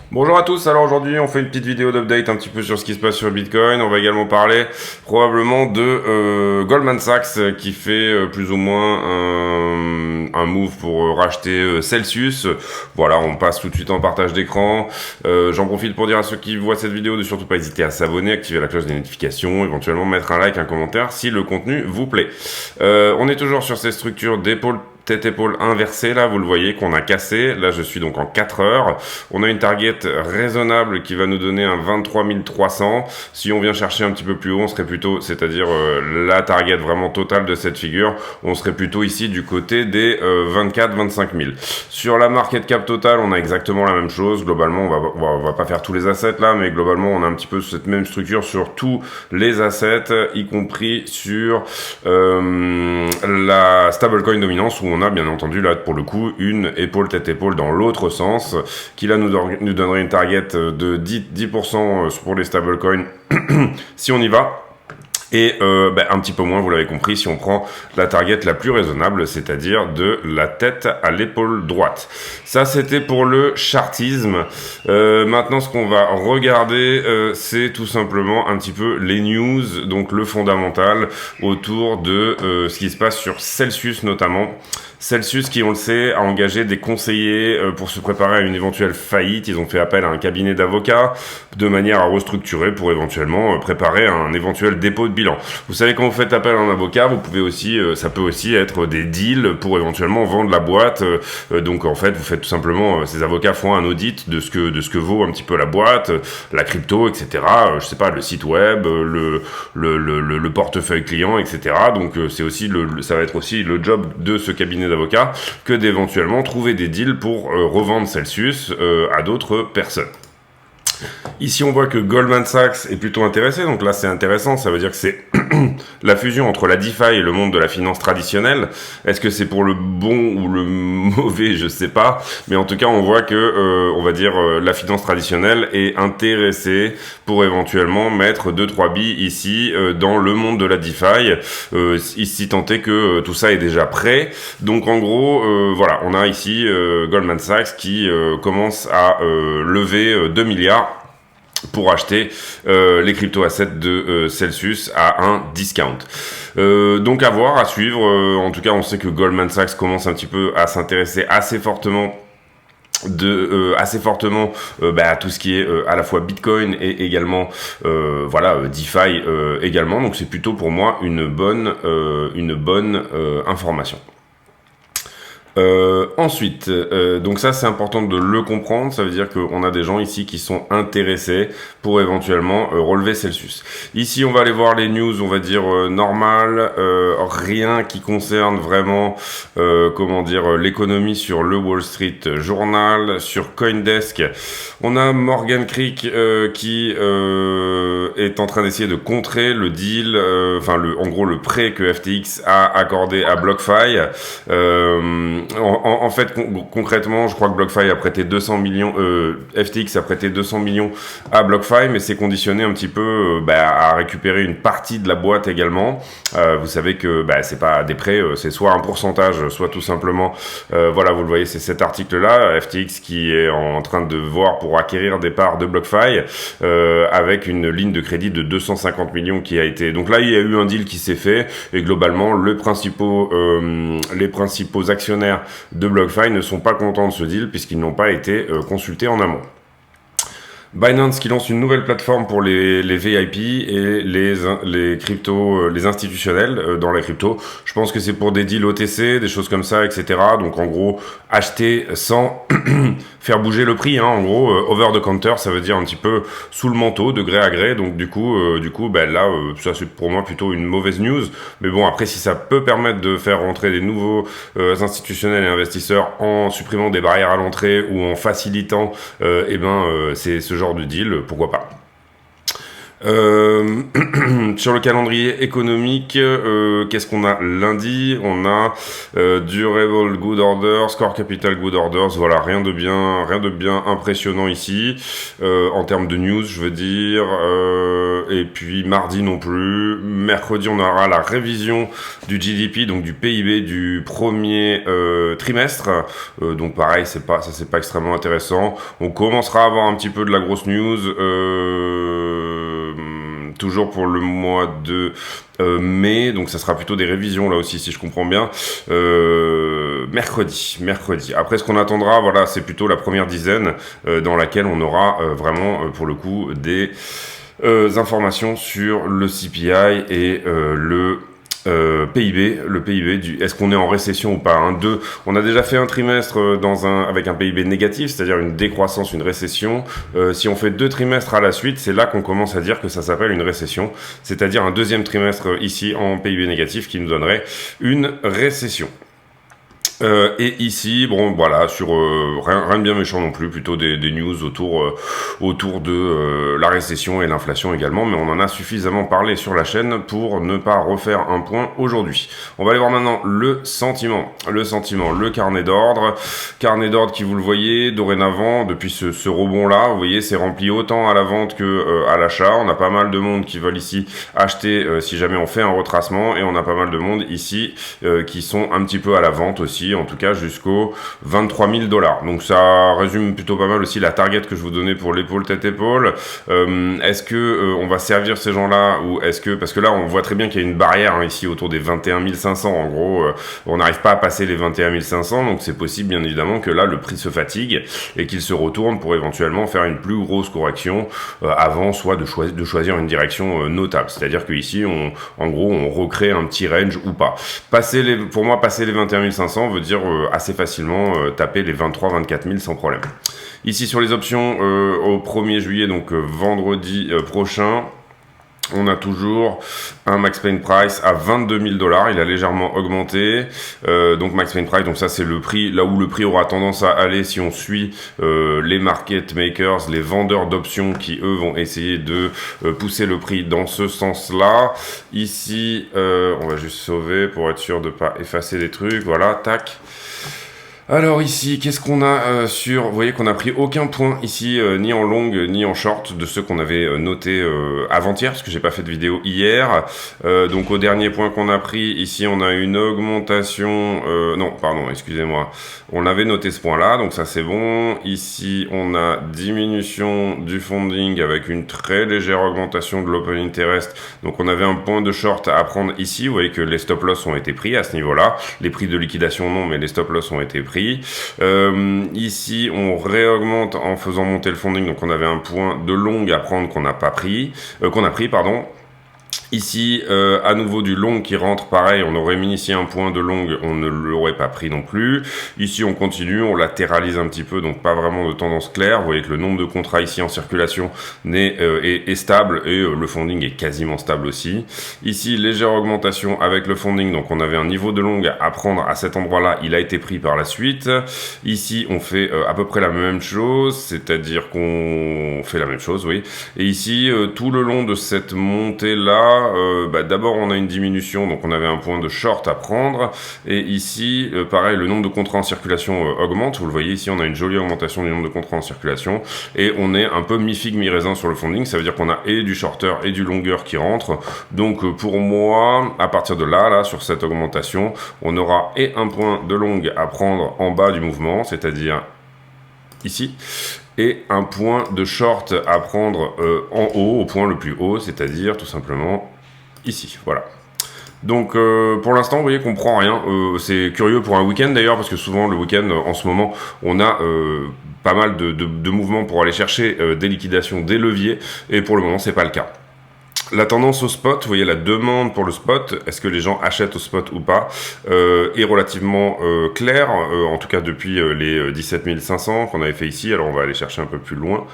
Bonjour à tous, alors aujourd'hui on fait une petite vidéo d'update un petit peu sur ce qui se passe sur Bitcoin. On va également parler probablement de Goldman Sachs qui fait plus ou moins un move pour racheter Celsius. Voilà, on passe tout de suite en partage d'écran. J'en profite pour dire à ceux qui voient cette vidéo de surtout pas hésiter à s'abonner, activer la cloche des notifications, éventuellement mettre un like, un commentaire si le contenu vous plaît. On est toujours sur ces structures d'épaule tête-épaule inversée, là, vous le voyez, qu'on a cassé. Là, je suis donc en 4 heures. On a une target raisonnable qui va nous donner un 23 300. Si on vient chercher un petit peu plus haut, on serait plutôt, c'est-à-dire la target vraiment totale de cette figure, on serait plutôt ici du côté des 24-25 000. Sur la market cap totale, on a exactement la même chose. Globalement, on va pas faire tous les assets là, mais globalement, on a un petit peu cette même structure sur tous les assets, y compris sur la stablecoin dominance, où on a bien entendu là pour le coup une épaule tête-épaule dans l'autre sens qui là nous donnerait une target de 10% pour les stablecoins si on y va. Et un petit peu moins, vous l'avez compris, si on prend la target la plus raisonnable, c'est-à-dire de la tête à l'épaule droite. Ça, c'était pour le chartisme. Maintenant, ce qu'on va regarder, c'est tout simplement un petit peu les news, donc le fondamental autour de ce qui se passe sur Celsius notamment. Celsius, qui on le sait, a engagé des conseillers pour se préparer à une éventuelle faillite. Ils ont fait appel à un cabinet d'avocats de manière à restructurer pour éventuellement préparer un éventuel dépôt de bilan. Vous savez, quand vous faites appel à un avocat, vous pouvez aussi, ça peut aussi être des deals pour éventuellement vendre la boîte. Donc en fait, vous faites tout simplement, ces avocats font un audit de ce que vaut un petit peu la boîte, la crypto, etc. Je sais pas, le site web, le portefeuille client, etc. Donc c'est aussi ça va être aussi le job de ce cabinet d'avocats que d'éventuellement trouver des deals pour revendre Celsius à d'autres personnes. Ici, on voit que Goldman Sachs est plutôt intéressé. Donc là, c'est intéressant. Ça veut dire que c'est la fusion entre la DeFi et le monde de la finance traditionnelle. Est-ce que c'est pour le bon ou le mauvais? Je sais pas. Mais en tout cas, on voit que, on va dire, la finance traditionnelle est intéressée pour éventuellement mettre 2-3 billes ici dans le monde de la DeFi. Ici, tant est que tout ça est déjà prêt. Donc, en gros, voilà, on a ici Goldman Sachs qui commence à lever 2 milliards pour acheter les crypto-assets de Celsius à un discount. Donc à voir, à suivre. En tout cas, on sait que Goldman Sachs commence un petit peu à s'intéresser assez fortement à tout ce qui est à la fois Bitcoin et également DeFi également. Donc c'est plutôt pour moi une bonne information. Ensuite, donc ça c'est important de le comprendre, ça veut dire qu'on a des gens ici qui sont intéressés pour éventuellement relever Celsius. Ici on va aller voir les news, on va dire normales, rien qui concerne vraiment l'économie sur le Wall Street Journal, sur Coindesk. On a Morgan Creek qui est en train d'essayer de contrer le deal, en gros le prêt que FTX a accordé à BlockFi. En fait, concrètement, je crois que BlockFi a prêté 200 millions, FTX a prêté 200 millions à BlockFi, mais c'est conditionné un petit peu à récupérer une partie de la boîte également. Vous savez que c'est pas des prêts, c'est soit un pourcentage, soit tout simplement, voilà, vous le voyez, c'est cet article-là, FTX qui est en train de voir pour acquérir des parts de BlockFi avec une ligne de crédit de 250 millions qui a été. Donc là, il y a eu un deal qui s'est fait et globalement, les principaux actionnaires de BlockFi ne sont pas contents de ce deal puisqu'ils n'ont pas été consultés en amont. Binance qui lance une nouvelle plateforme pour les VIP et les cryptos, les institutionnels dans la crypto. Je pense que c'est pour des deals OTC, des choses comme ça, etc. Donc en gros, acheter sans faire bouger le prix. En gros, over the counter, ça veut dire un petit peu sous le manteau, de gré à gré. Donc du coup, ça c'est pour moi plutôt une mauvaise news. Mais bon, après, si ça peut permettre de faire rentrer des nouveaux institutionnels et investisseurs en supprimant des barrières à l'entrée ou en facilitant, c'est ce genre de deal, pourquoi pas. Sur le calendrier économique, qu'est-ce qu'on a lundi? On a Durable Good Orders, Core Capital Good Orders, voilà, rien de bien impressionnant ici, en termes de news, je veux dire, et puis mardi non plus. Mercredi, on aura la révision du GDP, donc du PIB du premier trimestre, donc pareil, c'est pas extrêmement intéressant. On commencera à avoir un petit peu de la grosse news, toujours pour le mois de mai, donc ça sera plutôt des révisions là aussi si je comprends bien, mercredi. Après ce qu'on attendra, voilà, c'est plutôt la première dizaine dans laquelle on aura vraiment pour le coup des informations sur le CPI et le PIB du est-ce qu'on est en récession ou pas, hein. On a déjà fait un trimestre avec un PIB négatif, c'est-à-dire une décroissance, une récession. Si on fait 2 trimestres à la suite, c'est là qu'on commence à dire que ça s'appelle une récession, c'est-à-dire un deuxième trimestre ici en PIB négatif qui nous donnerait une récession. Et ici, bon, voilà, sur rien de bien méchant non plus, plutôt des news autour de la récession et l'inflation également, mais on en a suffisamment parlé sur la chaîne pour ne pas refaire un point aujourd'hui. On va aller voir maintenant le sentiment, le carnet d'ordre qui, vous le voyez, dorénavant, depuis ce rebond-là, vous voyez, c'est rempli autant à la vente que à l'achat. On a pas mal de monde qui veulent ici acheter si jamais on fait un retracement, et on a pas mal de monde ici qui sont un petit peu à la vente aussi, en tout cas jusqu'aux 23 000 $. Donc ça résume plutôt pas mal aussi la target que je vous donnais pour l'épaule tête-épaule. Est-ce que on va servir ces gens-là, ou est-ce que, parce que là on voit très bien qu'il y a une barrière hein, ici autour des 21 500, en gros on n'arrive pas à passer les 21 500, donc c'est possible bien évidemment que là le prix se fatigue et qu'il se retourne pour éventuellement faire une plus grosse correction avant soit de choisir une direction notable, c'est-à-dire que ici en gros on recrée un petit range ou pas. Pour moi passer les 21 500 veut dire assez facilement taper les 23-24 000 sans problème. Ici sur les options au 1er juillet, donc vendredi prochain, on a toujours un Max Pain Price à 22 000 $. Il a légèrement augmenté. Donc Max Pain Price, donc ça c'est le prix, là où le prix aura tendance à aller si on suit les market makers, les vendeurs d'options qui eux vont essayer de pousser le prix dans ce sens-là. Ici, on va juste sauver pour être sûr de pas effacer des trucs. Voilà, tac. Alors ici, qu'est-ce qu'on a vous voyez qu'on a pris aucun point ici, ni en longue ni en short, de ceux qu'on avait notés avant-hier, parce que j'ai pas fait de vidéo hier. Donc au dernier point qu'on a pris, ici on a une augmentation, non pardon, excusez-moi, on avait noté ce point-là, donc ça c'est bon. Ici on a diminution du funding avec une très légère augmentation de l'open interest, donc on avait un point de short à prendre ici. Vous voyez que les stop loss ont été pris à ce niveau-là, les prix de liquidation non, mais les stop loss ont été pris. Ici on réaugmente en faisant monter le funding, donc on avait un point de long à prendre qu'on a pris. Ici, à nouveau du long qui rentre, pareil, on aurait mis ici un point de long, on ne l'aurait pas pris non plus. Ici, on continue, on latéralise un petit peu, donc pas vraiment de tendance claire. Vous voyez que le nombre de contrats ici en circulation est stable, et le funding est quasiment stable aussi. Ici, légère augmentation avec le funding, donc on avait un niveau de long à prendre à cet endroit-là, il a été pris par la suite. Ici, on fait à peu près la même chose, c'est-à-dire qu'on fait la même chose, oui. Et ici, tout le long de cette montée-là, d'abord on a une diminution, donc on avait un point de short à prendre, et ici pareil, le nombre de contrats en circulation augmente. Vous le voyez ici, on a une jolie augmentation du nombre de contrats en circulation, et on est un peu mi-figue mi-raisin sur le funding. Ça veut dire qu'on a et du shorter et du longer qui rentre. Donc pour moi, à partir de là sur cette augmentation, on aura et un point de long à prendre en bas du mouvement, c'est-à-dire ici, et un point de short à prendre en haut, au point le plus haut, c'est-à-dire tout simplement ici, voilà. Donc pour l'instant, vous voyez qu'on prend rien. C'est curieux pour un week-end d'ailleurs, parce que souvent le week-end, en ce moment, on a pas mal de mouvements pour aller chercher des liquidations, des leviers, et pour le moment, c'est pas le cas. La tendance au spot, vous voyez la demande pour le spot, est-ce que les gens achètent au spot ou pas, est relativement claire, en tout cas depuis les 17 500 qu'on avait fait ici. Alors on va aller chercher un peu plus loin.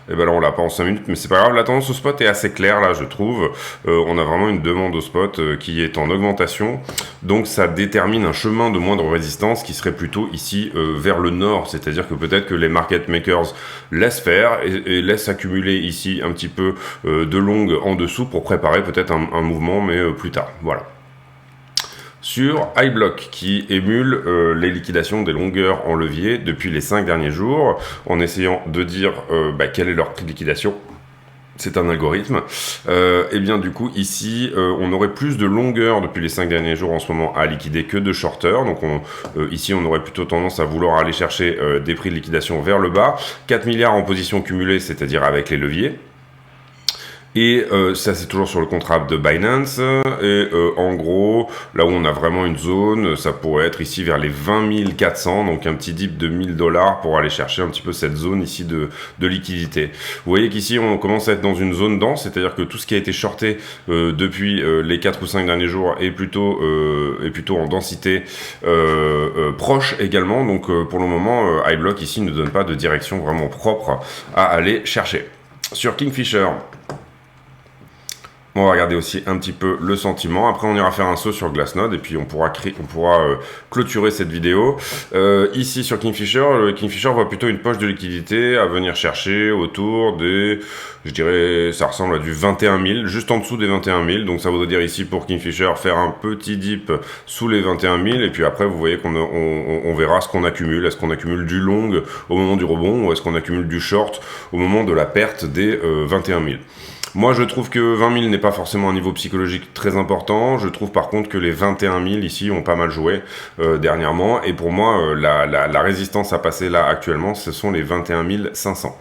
Et ben là, on l'a pas en 5 minutes, mais c'est pas grave. La tendance au spot est assez claire, là, je trouve. On a vraiment une demande au spot qui est en augmentation. Donc, ça détermine un chemin de moindre résistance qui serait plutôt ici vers le nord. C'est-à-dire que peut-être que les market makers laissent faire et laissent accumuler ici un petit peu de longue en dessous pour préparer peut-être un mouvement, mais plus tard. Voilà. Sur iBlock qui émule les liquidations des longueurs en levier depuis les 5 derniers jours en essayant de dire quel est leur prix de liquidation. C'est un algorithme. Et bien du coup ici on aurait plus de longueurs depuis les 5 derniers jours en ce moment à liquider que de shorters. Donc ici on aurait plutôt tendance à vouloir aller chercher des prix de liquidation vers le bas. 4 milliards en position cumulée, c'est-à-dire avec les leviers. Et ça c'est toujours sur le contrat de Binance et en gros là où on a vraiment une zone, ça pourrait être ici vers les 20 400, donc un petit dip de $1000 pour aller chercher un petit peu cette zone ici de liquidité. Vous voyez qu'ici on commence à être dans une zone dense, c'est-à-dire que tout ce qui a été shorté depuis les 4 ou 5 derniers jours est plutôt en densité proche également, donc pour le moment iBlock ici ne donne pas de direction vraiment propre à aller chercher. Sur Kingfisher, on va regarder aussi un petit peu le sentiment. Après, on ira faire un saut sur Glassnode et puis on pourra clôturer cette vidéo. Ici, sur Kingfisher, le Kingfisher voit plutôt une poche de liquidité à venir chercher autour des, je dirais, ça ressemble à du 21 000, juste en dessous des 21 000. Donc, ça voudrait dire ici pour Kingfisher faire un petit dip sous les 21 000. Et puis après, vous voyez qu'on verra ce qu'on accumule. Est-ce qu'on accumule du long au moment du rebond ou est-ce qu'on accumule du short au moment de la perte des 21 000. Moi, je trouve que 20 000 n'est pas forcément un niveau psychologique très important. Je trouve par contre que les 21 000 ici ont pas mal joué dernièrement. Et pour moi, la résistance à passer là actuellement, ce sont les 21 500.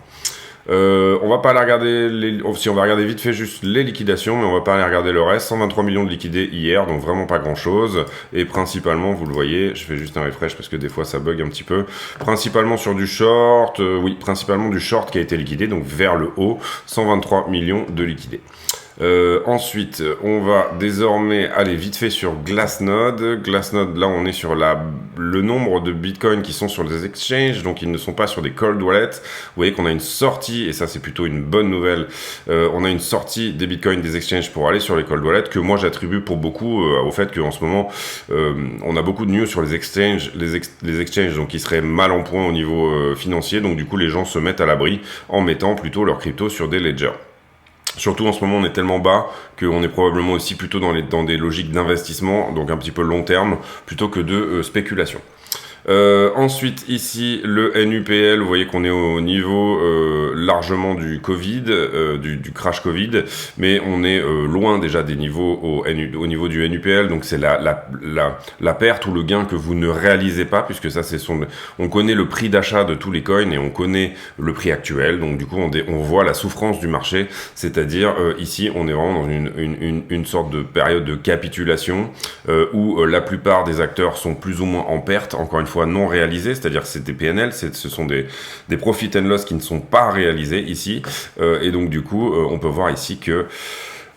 On va pas aller regarder si on va regarder vite fait juste les liquidations, mais on va pas aller regarder le reste. 123 millions de liquidés hier, donc vraiment pas grand chose. Et principalement, vous le voyez, je fais juste un refresh parce que des fois ça bug un petit peu. Principalement sur du short, principalement du short qui a été liquidé, donc vers le haut, 123 millions de liquidés. Ensuite, on va désormais aller vite fait sur Glassnode. Glassnode, là, on est sur le nombre de bitcoins qui sont sur les exchanges, donc ils ne sont pas sur des cold wallets. Vous voyez qu'on a une sortie, et ça c'est plutôt une bonne nouvelle, on a une sortie des bitcoins des exchanges pour aller sur les cold wallets, que moi j'attribue pour beaucoup au fait qu'en ce moment, on a beaucoup de news sur les exchanges, les exchanges donc qui seraient mal en point au niveau financier, donc du coup les gens se mettent à l'abri en mettant plutôt leur crypto sur des ledgers. Surtout en ce moment, on est tellement bas qu'on est probablement aussi plutôt dans des logiques d'investissement, donc un petit peu long terme, plutôt que de spéculation. Ensuite, ici, le NUPL, vous voyez qu'on est au niveau largement du Covid, du crash Covid, mais on est loin déjà des niveaux au niveau du NUPL, donc c'est la perte ou le gain que vous ne réalisez pas, puisque ça, on connaît le prix d'achat de tous les coins et on connaît le prix actuel, donc du coup, on voit la souffrance du marché, c'est-à-dire ici, on est vraiment dans une sorte de période de capitulation où la plupart des acteurs sont plus ou moins en perte, encore une fois non réalisés, c'est-à-dire que c'est des PNL, ce sont des profit and loss qui ne sont pas réalisés ici, et donc du coup on peut voir ici que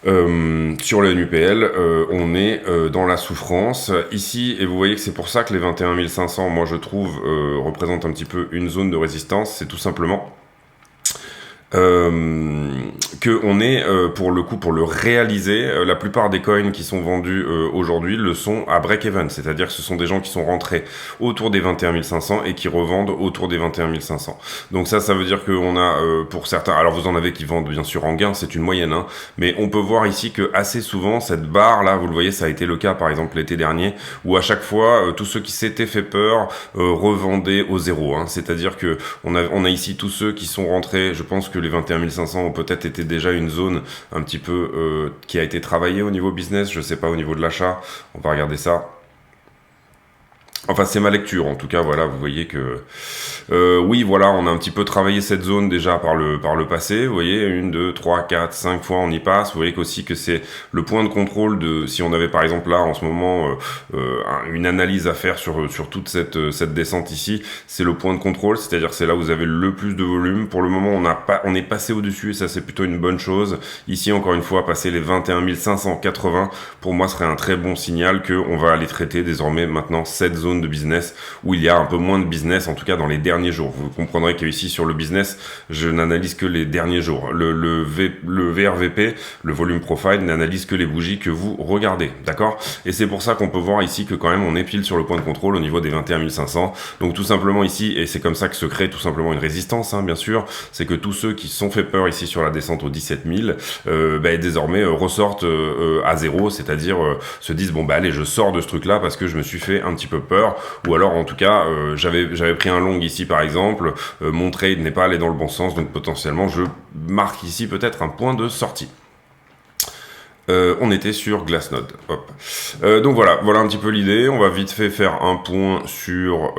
sur le NUPL, on est dans la souffrance ici, et vous voyez que c'est pour ça que les 21 500, moi je trouve, représentent un petit peu une zone de résistance. C'est tout simplement que on est pour le réaliser, la plupart des coins qui sont vendus aujourd'hui le sont à break-even, c'est-à-dire que ce sont des gens qui sont rentrés autour des 21 500 et qui revendent autour des 21 500. Donc ça veut dire qu'on a pour certains, alors vous en avez qui vendent bien sûr en gain, c'est une moyenne, hein, mais on peut voir ici que assez souvent cette barre là, vous le voyez, ça a été le cas par exemple l'été dernier, où à chaque fois tous ceux qui s'étaient fait peur revendaient au zéro, hein, c'est-à-dire que on a ici tous ceux qui sont rentrés, je pense que les 21 500 ont peut-être été déjà une zone un petit peu qui a été travaillée au niveau business, je sais pas au niveau de l'achat, on va regarder ça. Enfin, c'est ma lecture, en tout cas, voilà, vous voyez que... oui, voilà, on a un petit peu travaillé cette zone déjà par le passé, vous voyez, 1, 2, 3, 4, 5 fois on y passe, vous voyez qu'aussi que c'est le point de contrôle de... Si on avait par exemple là, en ce moment, une analyse à faire sur toute cette descente ici, c'est le point de contrôle, c'est-à-dire c'est là où vous avez le plus de volume. Pour le moment, on est passé au-dessus, et ça c'est plutôt une bonne chose. Ici, encore une fois, passer les 21 580, pour moi, serait un très bon signal qu'on va aller traiter désormais maintenant cette zone zone de business où il y a un peu moins de business, en tout cas dans les derniers jours. Vous comprendrez qu'ici sur le business, je n'analyse que les derniers jours. Le VRVP, le volume profile, n'analyse que les bougies que vous regardez, d'accord? Et c'est pour ça qu'on peut voir ici que quand même on est pile sur le point de contrôle au niveau des 21 500. Donc tout simplement ici, et c'est comme ça que se crée tout simplement une résistance, bien sûr, c'est que tous ceux qui se sont fait peur ici sur la descente aux 17 000, désormais ressortent à zéro, c'est-à-dire se disent bon allez, je sors de ce truc là parce que je me suis fait un petit peu peur, ou alors en tout cas j'avais pris un long ici par exemple, mon trade n'est pas allé dans le bon sens, donc potentiellement je marque ici peut-être un point de sortie. On était sur Glassnode. Hop. Donc voilà un petit peu l'idée. On va vite fait faire un point sur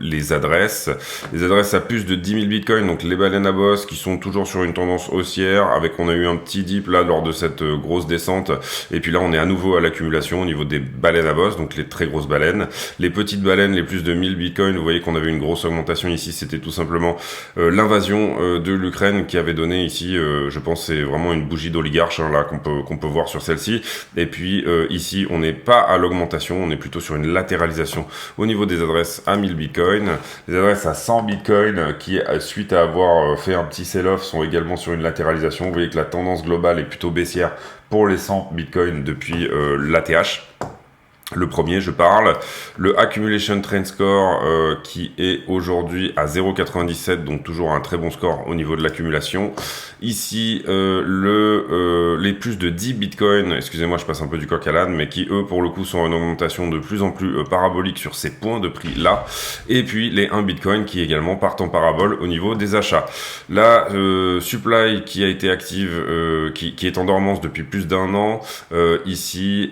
les adresses. Les adresses à plus de 10 000 bitcoins, donc les baleines à bosse qui sont toujours sur une tendance haussière. On a eu un petit dip là lors de cette grosse descente. Et puis là, on est à nouveau à l'accumulation au niveau des baleines à bosse, donc les très grosses baleines. Les petites baleines, les plus de 1000 bitcoins, vous voyez qu'on avait une grosse augmentation ici. C'était tout simplement l'invasion de l'Ukraine qui avait donné ici, je pense, c'est vraiment une bougie d'oligarche là qu'on peut voir sur celle-ci. Et puis ici on n'est pas à l'augmentation, on est plutôt sur une latéralisation au niveau des adresses à 1000 bitcoins. Les adresses à 100 bitcoins qui, suite à avoir fait un petit sell-off, sont également sur une latéralisation. Vous voyez que la tendance globale est plutôt baissière pour les 100 bitcoins depuis l'ATH. Le premier, je parle, le Accumulation Trend Score qui est aujourd'hui à 0,97, donc toujours un très bon score au niveau de l'accumulation. Ici, les plus de 10 bitcoins, excusez-moi, je passe un peu du coq à l'âne, mais qui eux, pour le coup, sont en augmentation de plus en plus parabolique sur ces points de prix-là. Et puis, les 1 bitcoin qui également partent en parabole au niveau des achats. La supply qui a été active, qui est en dormance depuis plus d'un an, ici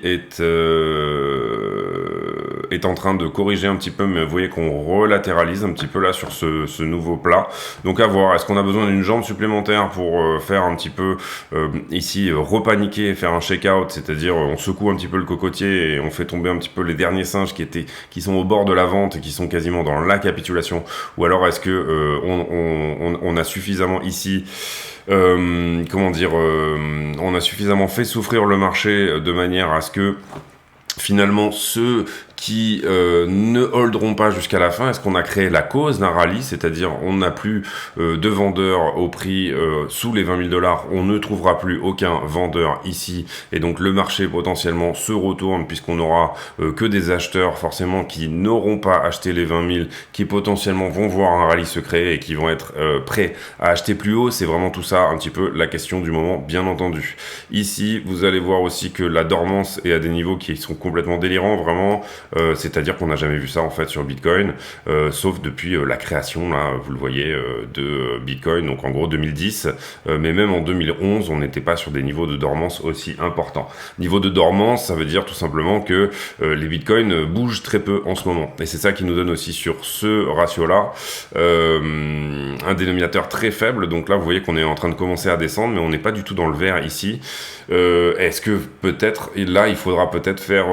est en train de corriger un petit peu, mais vous voyez qu'on relatéralise un petit peu là sur ce nouveau plat. Donc à voir, est-ce qu'on a besoin d'une jambe supplémentaire pour faire un petit peu ici repaniquer et faire un shake-out, c'est-à-dire on secoue un petit peu le cocotier et on fait tomber un petit peu les derniers singes qui sont au bord de la vente et qui sont quasiment dans la capitulation, ou alors est-ce que on a suffisamment ici on a suffisamment fait souffrir le marché de manière à ce que finalement ceux qui ne holderont pas jusqu'à la fin, est-ce qu'on a créé la cause d'un rallye, c'est-à-dire on n'a plus de vendeurs au prix sous les 20 000 $, on ne trouvera plus aucun vendeur ici, et donc le marché potentiellement se retourne puisqu'on n'aura que des acheteurs forcément qui n'auront pas acheté les 20 000, qui potentiellement vont voir un rallye se créer et qui vont être prêts à acheter plus haut. C'est vraiment tout ça un petit peu la question du moment, bien entendu. Ici, vous allez voir aussi que la dormance est à des niveaux qui sont complètement délirants, vraiment. C'est-à-dire qu'on n'a jamais vu ça en fait sur Bitcoin, sauf depuis la création, là, vous le voyez, de Bitcoin, donc en gros 2010, mais même en 2011, on n'était pas sur des niveaux de dormance aussi importants. Niveau de dormance, ça veut dire tout simplement que les Bitcoins bougent très peu en ce moment, et c'est ça qui nous donne aussi sur ce ratio-là un dénominateur très faible. Donc là, vous voyez qu'on est en train de commencer à descendre, mais on n'est pas du tout dans le vert ici. Est-ce que peut-être, et là il faudra peut-être faire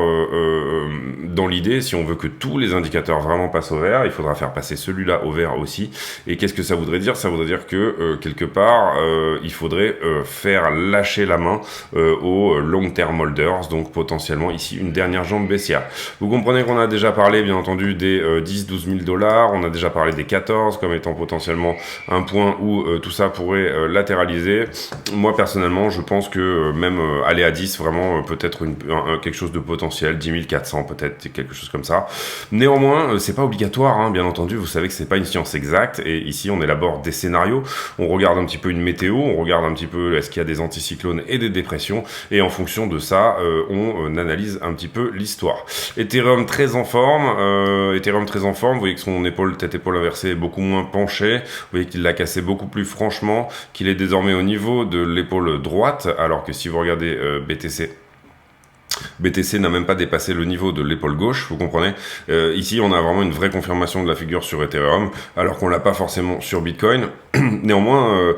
dans l'idée, si on veut que tous les indicateurs vraiment passent au vert, il faudra faire passer celui-là au vert aussi. Et qu'est-ce que ça voudrait dire? Ça voudrait dire que quelque part il faudrait faire lâcher la main aux long term holders, donc potentiellement ici une dernière jambe baissière. Vous comprenez qu'on a déjà parlé bien entendu des 10-12 000 $, on a déjà parlé des 14 comme étant potentiellement un point où tout ça pourrait latéraliser. Moi personnellement je pense que même aller à 10, vraiment peut-être quelque chose de potentiel, 10 400 peut-être, quelque chose comme ça. Néanmoins, c'est pas obligatoire, bien entendu, vous savez que c'est pas une science exacte, et ici on élabore des scénarios, on regarde un petit peu une météo, on regarde un petit peu est-ce qu'il y a des anticyclones et des dépressions, et en fonction de ça, on analyse un petit peu l'histoire. Ethereum très en forme, vous voyez que son tête-épaule inversée est beaucoup moins penchée, vous voyez qu'il l'a cassé beaucoup plus franchement, qu'il est désormais au niveau de l'épaule droite, alors que si vous regardez BTC n'a même pas dépassé le niveau de l'épaule gauche, vous comprenez. Ici, on a vraiment une vraie confirmation de la figure sur Ethereum, alors qu'on l'a pas forcément sur Bitcoin. Néanmoins,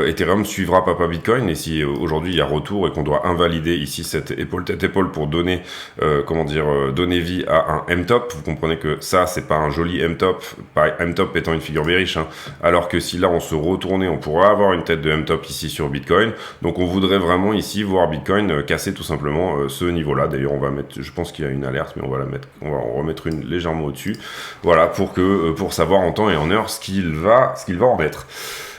Ethereum suivra pas Bitcoin, et si aujourd'hui il y a retour et qu'on doit invalider ici cette épaule tête épaule pour donner donner vie à un M-top, vous comprenez que ça c'est pas un joli M-top, M-top étant une figure bearish, hein, alors que si là on se retournait, on pourrait avoir une tête de M-top ici sur Bitcoin. Donc on voudrait vraiment ici voir Bitcoin casser tout simplement ce niveau là. D'ailleurs on va mettre, je pense qu'il y a une alerte, mais on va en remettre une légèrement au-dessus, voilà, pour savoir en temps et en heure ce qu'il va en mettre.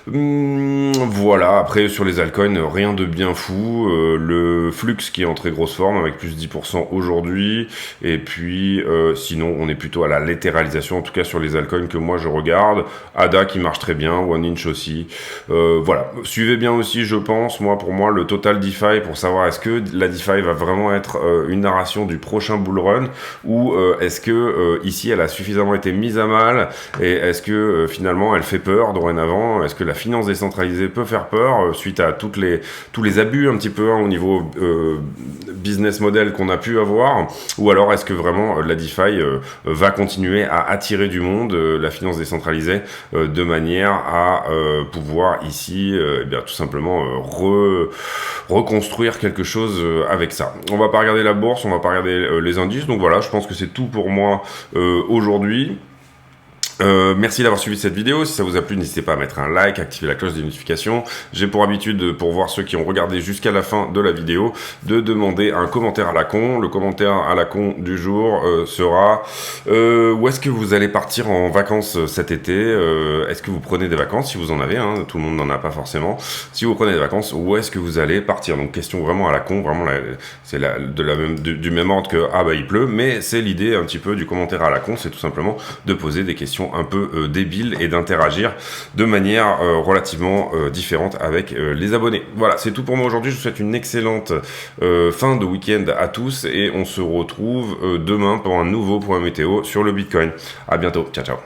Voilà, après sur les altcoins, rien de bien fou, le Flux qui est en très grosse forme avec plus 10% aujourd'hui, et puis sinon on est plutôt à la latéralisation, en tout cas sur les altcoins que moi je regarde, ADA qui marche très bien, OneInch aussi, voilà, suivez bien aussi je pense, pour moi le total DeFi, pour savoir est-ce que la DeFi va vraiment être une narration du prochain bull run, ou est-ce que ici elle a suffisamment été mise à mal, et est-ce que finalement elle fait peur dorénavant, est-ce que la finance décentralisée peut faire peur suite à tous les abus un petit peu au niveau business model qu'on a pu avoir, ou alors est-ce que vraiment la DeFi va continuer à attirer du monde, la finance décentralisée, de manière à pouvoir ici tout simplement reconstruire quelque chose avec ça. On va pas regarder la bourse, on va pas regarder les indices, donc voilà, je pense que c'est tout pour moi aujourd'hui. Merci d'avoir suivi cette vidéo. Si ça vous a plu, n'hésitez pas à mettre un like, activer la cloche des notifications. J'ai pour habitude, pour voir ceux qui ont regardé jusqu'à la fin de la vidéo, de demander un commentaire à la con. Le commentaire à la con du jour sera où est-ce que vous allez partir en vacances cet été, est-ce que vous prenez des vacances, si vous en avez, hein, tout le monde n'en a pas forcément. Si vous prenez des vacances, où est-ce que vous allez partir? Donc question vraiment à la con, vraiment c'est du même ordre que ah bah il pleut, mais c'est l'idée un petit peu du commentaire à la con, c'est tout simplement de poser des questions un peu débile et d'interagir de manière relativement différente avec les abonnés. Voilà, c'est tout pour moi aujourd'hui. Je vous souhaite une excellente fin de week-end à tous et on se retrouve demain pour un nouveau point météo sur le Bitcoin. À bientôt. Ciao, ciao.